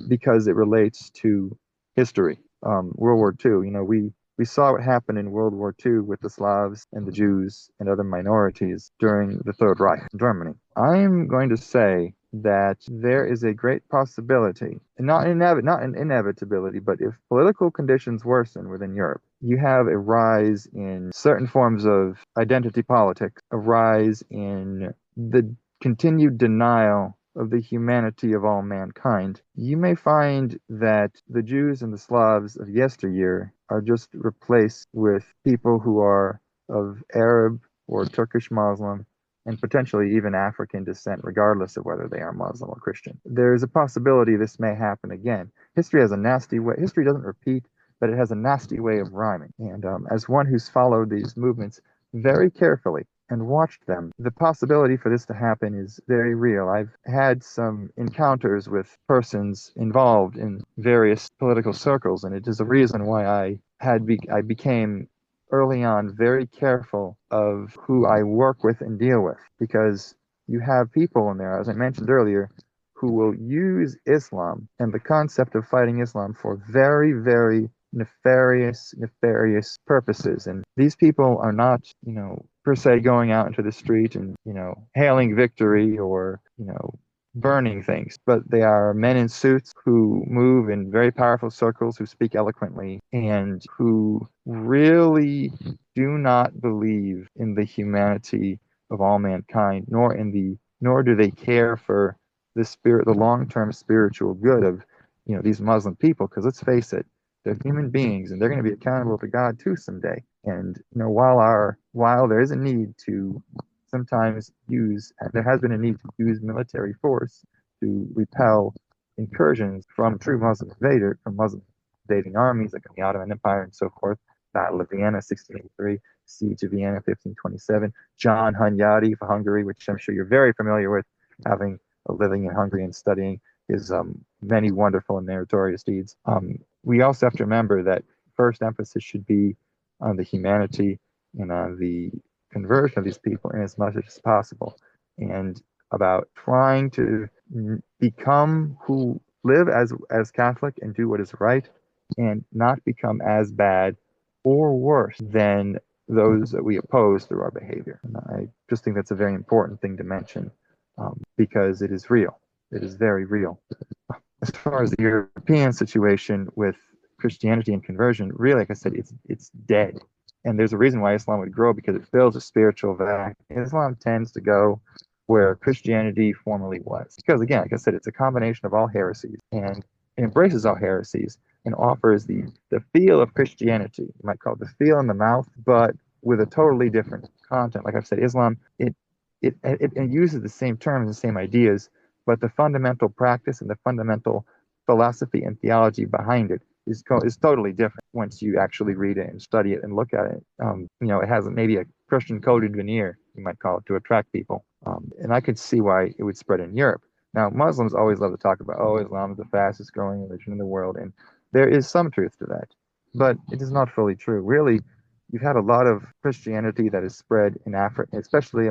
because it relates to history. World War II. We saw what happened in World War II with the Slavs and the Jews and other minorities during the Third Reich in Germany. I'm going to say that there is a great possibility, and not an inevitability, but if political conditions worsen within Europe, you have a rise in certain forms of identity politics, a rise in the continued denial of the humanity of all mankind. You may find that the Jews and the Slavs of yesteryear are just replaced with people who are of Arab or Turkish Muslim and potentially even African descent, regardless of whether they are Muslim or Christian. There's a possibility this may happen again. History has a nasty way. History doesn't repeat, but it has a nasty way of rhyming. And as one who's followed these movements very carefully and watched them, the possibility for this to happen is very real. I've had some encounters with persons involved in various political circles, and it is a reason why I became early on very careful of who I work with and deal with, because you have people in there, as I mentioned earlier, who will use Islam and the concept of fighting Islam for very, very nefarious purposes. And these people are not, per se going out into the street and, hailing victory or, burning things, but they are men in suits who move in very powerful circles, who speak eloquently, and who really do not believe in the humanity of all mankind, nor do they care for the long-term spiritual good of, these Muslim people. Because let's face it, they're human beings, and they're going to be accountable to God too someday. And while there is a need to sometimes there has been a need to use military force to repel incursions from Muslim invading armies like the Ottoman Empire and so forth. Battle of Vienna, 1683, Siege of Vienna, 1527, John Hunyadi for Hungary, which I'm sure you're very familiar with, having a living in Hungary and studying his many wonderful and meritorious deeds. We also have to remember that first emphasis should be on the humanity and on the conversion of these people in as much as possible, and about trying to live as Catholic and do what is right, and not become as bad or worse than those that we oppose through our behavior. And I just think that's a very important thing to mention because it is real. It is very real. As far as the European situation with Christianity and conversion, really, like I said, it's dead. And there's a reason why Islam would grow because it fills a spiritual vacuum. Islam tends to go where Christianity formerly was. Because again, like I said, it's a combination of all heresies and it embraces all heresies and offers the feel of Christianity. You might call it the feel in the mouth, but with a totally different content. Like I've said, Islam, it uses the same terms and same ideas, but the fundamental practice and the fundamental philosophy and theology behind it is totally different once you actually read it and study it and look at it. It has maybe a Christian coded veneer, you might call it, to attract people. And I could see why it would spread in Europe. Now, Muslims always love to talk about, oh, Islam is the fastest growing religion in the world. And there is some truth to that, but it is not fully true. Really, you've had a lot of Christianity that is spread in Africa, especially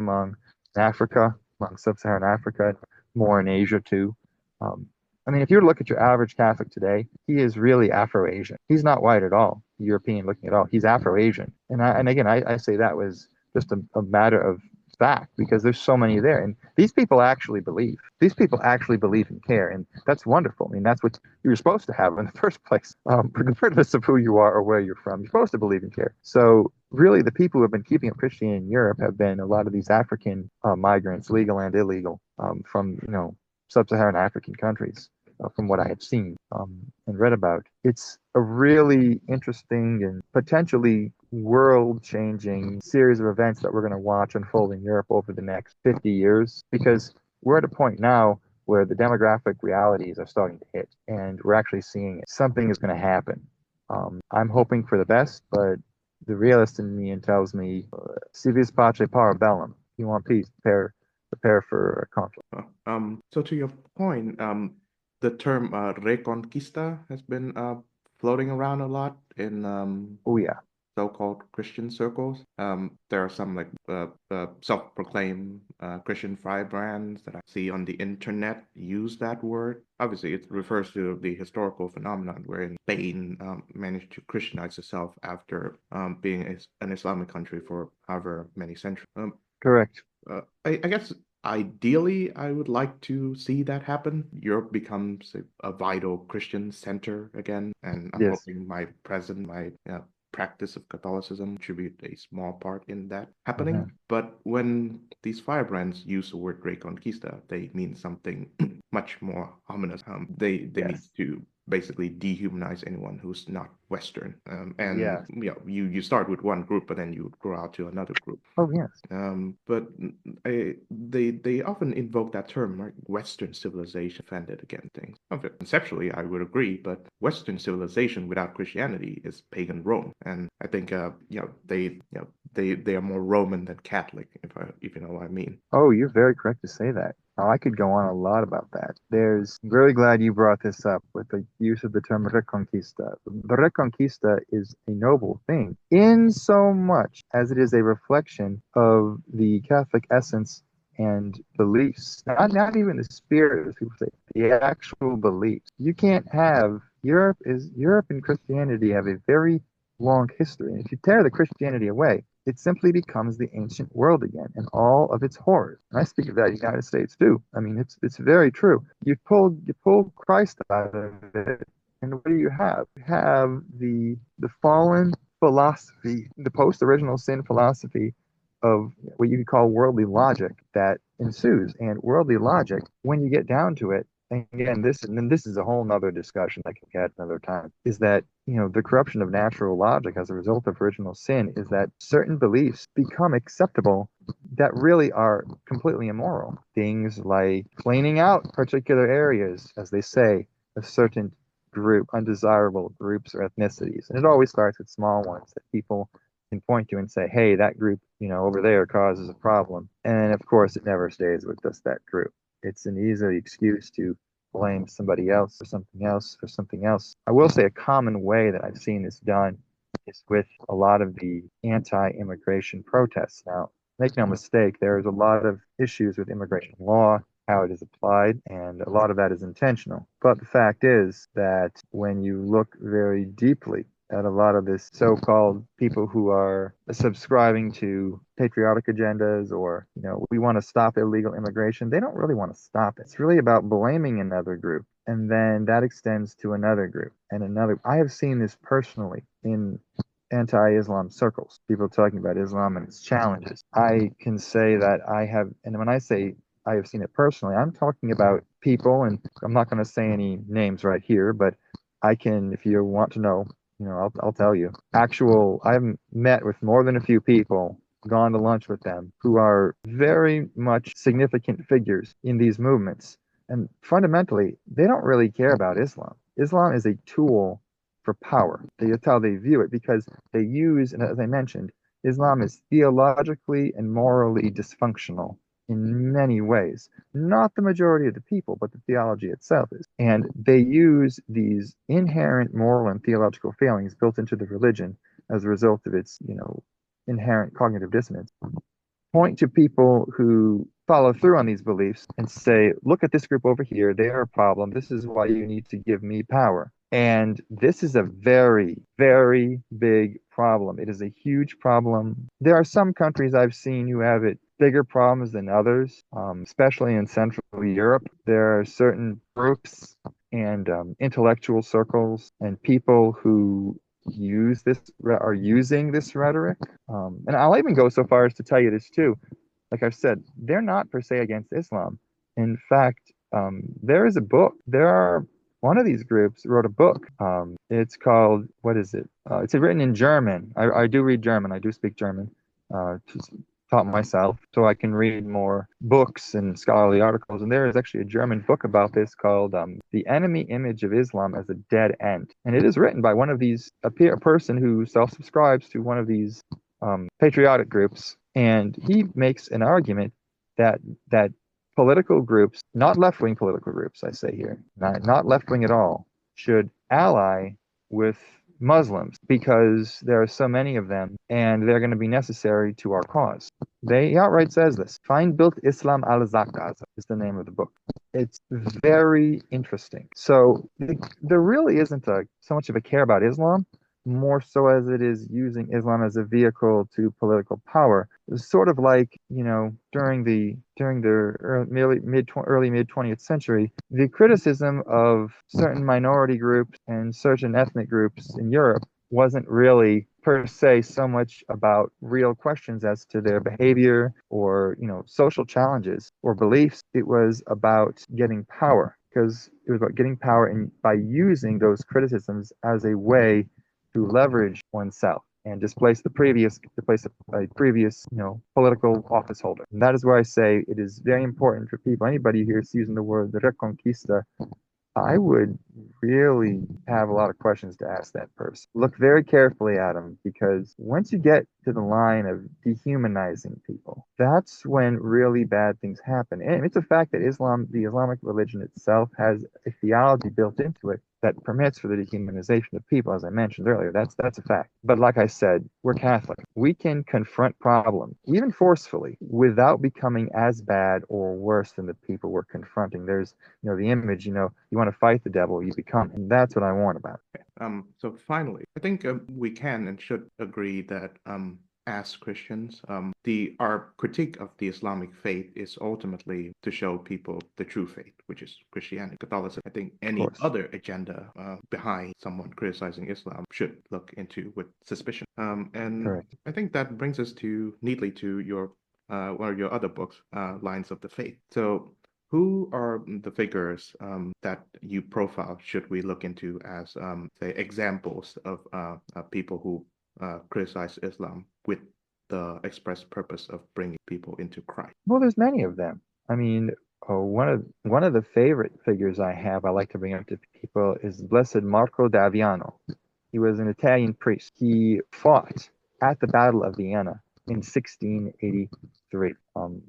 Africa, among sub-Saharan Africa, more in Asia too. Um, I mean, if you look at your average Catholic today, he is really Afro-Asian. He's not white at all, European looking at all. He's Afro-Asian. And again, I say that was just a matter of fact because there's so many there. And these people actually believe. These people actually believe and care. And that's wonderful. I mean, that's what you're supposed to have in the first place, regardless of who you are or where you're from. You're supposed to believe and care. So really, the people who have been keeping up Christianity in Europe have been a lot of these African migrants, legal and illegal, from sub-Saharan African countries. From what I have seen and read about, it's a really interesting and potentially world-changing series of events that we're going to watch unfold in Europe over the next 50 years because we're at a point now where the demographic realities are starting to hit and we're actually seeing it. Something is going to happen. I'm hoping for the best, but the realist in me tells me, "Si vis pace para bellum." If you want peace, prepare for a conflict.
So to your point, the term Reconquista has been floating around a lot in
Oh yeah.
so-called Christian circles. There are some like self-proclaimed Christian firebrands that I see on the internet use that word. Obviously, it refers to the historical phenomenon wherein Spain managed to Christianize itself after being an Islamic country for however many centuries.
Correct.
I guess ideally, I would like to see that happen. Europe becomes a vital Christian center again, and I'm
Yes.
hoping my practice of Catholicism contribute a small part in that happening.
Mhm.
But when these firebrands use the word Reconquista, they mean something much more ominous. They mean
Yes.
to basically dehumanize anyone who's not Western. And
Yes.
you start with one group, but then you grow out to another group.
Oh yes.
But they often invoke that term, like Western civilization, defended against things. Conceptually, I would agree, but Western civilization without Christianity is pagan Rome, and I think they are more Roman than Catholic, if you know what I mean.
Oh, you're very correct to say that. Now, I could go on a lot about that. I'm really glad you brought this up with the use of the term Reconquista. The Reconquista is a noble thing in so much as it is a reflection of the Catholic essence and beliefs. Not even the spirit, as people say, the actual beliefs. You can't have Europe and Christianity have a very long history. And if you tear the Christianity away, it simply becomes the ancient world again and all of its horrors. And I speak of that in the United States too. I mean, it's very true. You pull Christ out of it, and what do you have? You have the fallen philosophy, the post-original sin philosophy of what you could call worldly logic that ensues. And worldly logic, when you get down to it, and again, this is a whole nother discussion I can get another time, is that the corruption of natural logic as a result of original sin is that certain beliefs become acceptable that really are completely immoral. Things like cleaning out particular areas, as they say, of certain undesirable groups or ethnicities. And it always starts with small ones that people can point to and say, hey, that group, over there causes a problem. And of course, it never stays with just that group. It's an easy excuse to blame somebody else for something else or something else. I will say a common way that I've seen this done is with a lot of the anti-immigration protests. Now, make no mistake, there is a lot of issues with immigration law, how it is applied, and a lot of that is intentional. But the fact is that when you look very deeply at a lot of this so-called people who are subscribing to patriotic agendas, or, we want to stop illegal immigration. They don't really want to stop it. It's really about blaming another group. And then that extends to another group and another. I have seen this personally in anti-Islam circles, people talking about Islam and its challenges. I can say that I have, and when I say I have seen it personally, I'm talking about people, and I'm not going to say any names right here, but I can, if you want to know, I'll tell you. I've met with more than a few people, gone to lunch with them, who are very much significant figures in these movements. And fundamentally, they don't really care about Islam. Islam is a tool for power. That's how they view it, because they use, and as I mentioned, Islam is theologically and morally dysfunctional in many ways. Not the majority of the people, but the theology itself is. And they use these inherent moral and theological failings built into the religion as a result of its, inherent cognitive dissonance. Point to people who follow through on these beliefs and say, look at this group over here. They are a problem. This is why you need to give me power. And this is a very, very big problem. It is a huge problem. There are some countries I've seen who have it bigger problems than others, especially in Central Europe. There are certain groups and intellectual circles and people who are using this rhetoric. And I'll even go so far as to tell you this too. Like I've said, they're not per se against Islam. In fact, there is a book. One of these groups wrote a book. It's called, what is it? It's written in German. I do read German. I do speak German. Taught myself, so I can read more books and scholarly articles. And there is actually a German book about this called "The Enemy Image of Islam as a Dead End," and it is written by one of these a person who self-subscribes to one of these patriotic groups, and he makes an argument that political groups, not left-wing political groups, I say here, not left-wing at all, should ally with Muslims because there are so many of them and they're going to be necessary to our cause. He outright says this. Feindbild Islam al-Zakaza is the name of the book. It's very interesting. So there really isn't so much of a care about Islam, more so as it is using Islam as a vehicle to political power. It's sort of like, during the early mid 20th century, the criticism of certain minority groups and certain ethnic groups in Europe wasn't really per se so much about real questions as to their behavior or, social challenges or beliefs. It was about getting power, because it was about getting power and by using those criticisms as a way to leverage oneself and displace a previous political office holder. And that is why I say it is very important for people, anybody here is using the word reconquista, I would really have a lot of questions to ask that person. Look very carefully at them, because once you get to the line of dehumanizing people, that's when really bad things happen. And it's a fact that the Islamic religion itself, has a theology built into it that permits for the dehumanization of people, as I mentioned earlier. That's a fact. But like I said, we're Catholic. We can confront problems, even forcefully, without becoming as bad or worse than the people we're confronting. There's, the image, you want to fight the devil, you become. And that's what I warn about.
So finally, I think we can and should agree that as Christians, our critique of the Islamic faith is ultimately to show people the true faith, which is Christianity, Catholicism. I think any other agenda behind someone criticizing Islam should look into with suspicion. And
Correct.
I think that brings us neatly to your one of your other books, Lines of the Faith. So who are the figures that you profile should we look into as, say, examples of people who criticize Islam with the express purpose of bringing people into Christ?
Well, there's many of them. I mean, one of the favorite figures I like to bring up to people is Blessed Marco d'Aviano. He was an Italian priest. He fought at the Battle of Vienna in 1683.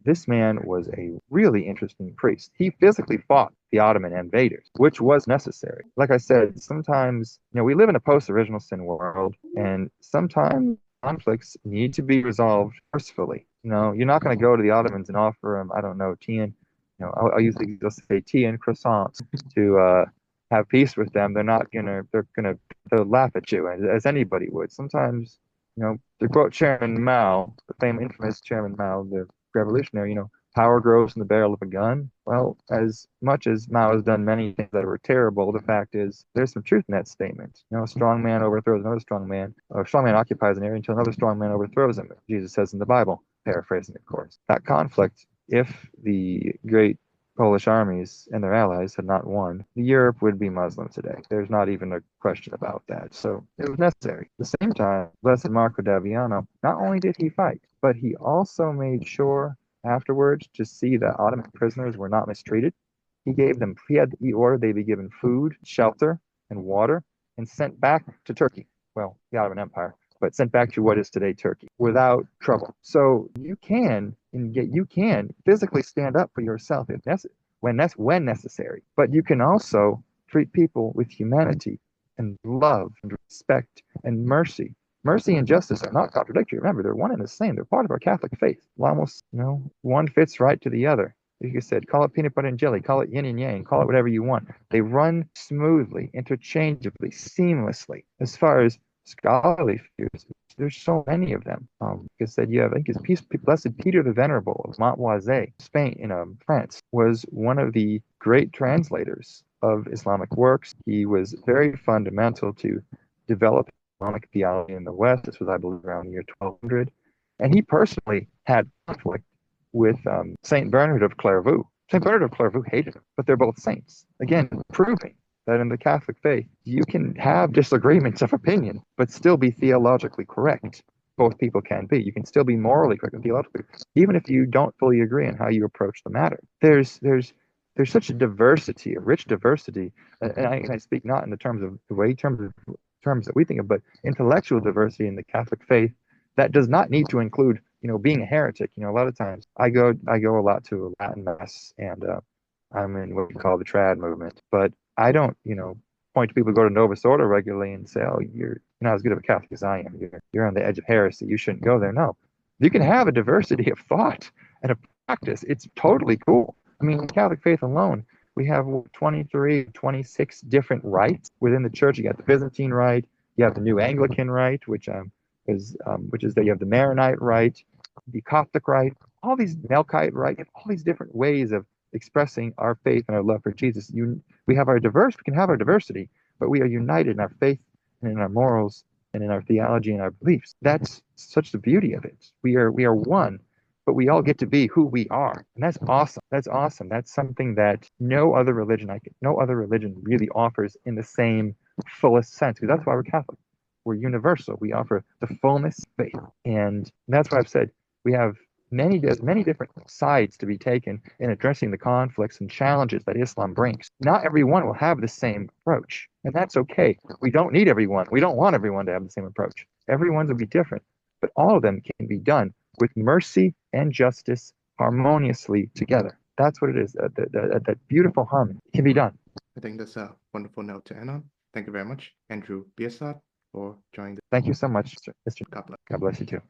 This man was a really interesting priest. He physically fought the Ottoman invaders, which was necessary. Like I said, sometimes, we live in a post-original sin world, and sometimes conflicts need to be resolved forcefully. You're not going to go to the Ottomans and offer them, I don't know, tea and, I'll usually just say tea and croissants to have peace with them, they'll laugh at you, as anybody would. Sometimes, to quote Chairman Mao, the famous infamous Chairman Mao, the revolutionary, power grows in the barrel of a gun. Well, as much as Mao has done many things that were terrible, the fact is there's some truth in that statement. A strong man overthrows another strong man, or a strong man occupies an area until another strong man overthrows him. Jesus says in the Bible, paraphrasing, of course. That conflict, if the great Polish armies and their allies had not won, Europe would be Muslim today. There's not even a question about that. So it was necessary. At the same time, Blessed Marco d'Aviano, not only did he fight, but he also made sure afterwards to see that Ottoman prisoners were not mistreated. He ordered they be given food, shelter, and water, and sent back to Turkey. Well, the Ottoman Empire, but sent back to what is today Turkey without trouble. So you can physically stand up for yourself when necessary. But you can also treat people with humanity and love and respect and mercy. Mercy and justice are not contradictory. Remember, they're one and the same. They're part of our Catholic faith. Almost, one fits right to the other. Like you said, call it peanut butter and jelly, call it yin and yang, call it whatever you want. They run smoothly, interchangeably, seamlessly. As far as scholarly figures, there's so many of them. Like I said, you have, I think it's Blessed Peter the Venerable of Montoise, Spain, in France, was one of the great translators of Islamic works. He was very fundamental to develop Islamic theology in the West. This was, I believe, around the year 1200. And he personally had conflict with Saint Bernard of Clairvaux. Saint Bernard of Clairvaux hated him, but they're both saints. Again, proving that in the Catholic faith, you can have disagreements of opinion, but still be theologically correct. Both people can be. You can still be morally correct and theologically, even if you don't fully agree on how you approach the matter. There's such a diversity, a rich diversity, and I speak not in the terms of terms that we think of, but intellectual diversity in the Catholic faith that does not need to include, being a heretic. A lot of times I go a lot to a Latin mass, and I'm in what we call the trad movement, but I don't, point to people who go to Novus Ordo regularly and say, oh, you're not as good of a Catholic as I am. You're on the edge of heresy. You shouldn't go there. No, you can have a diversity of thought and of practice. It's totally cool. I mean, in Catholic faith alone, we have 23, 26 different rites within the church. You got the Byzantine rite, you have the New Anglican rite, which is that you have the Maronite rite, the Coptic rite, all these Melkite rite, all these different ways of expressing our faith and our love for Jesus. We can have our diversity, but we are united in our faith and in our morals and in our theology and our beliefs. That's such the beauty of it. We are one, but we all get to be who we are, and that's awesome. That's awesome. That's something that no other religion really offers in the same fullest sense. Because that's why we're Catholic. We're universal. We offer the fullness of faith, and that's why I've said we have many different sides to be taken in addressing the conflicts and challenges that Islam brings. Not everyone will have the same approach, and that's okay. We don't need everyone. We don't want everyone to have the same approach. Everyone's will be different, but all of them can be done with mercy and justice harmoniously together. That's what it is. That beautiful harmony can be done.
I think that's a wonderful note to end on. Thank you very much, Andrew Bieszad, for joining.
Thank you so much, Mr.
God bless.
God bless you too.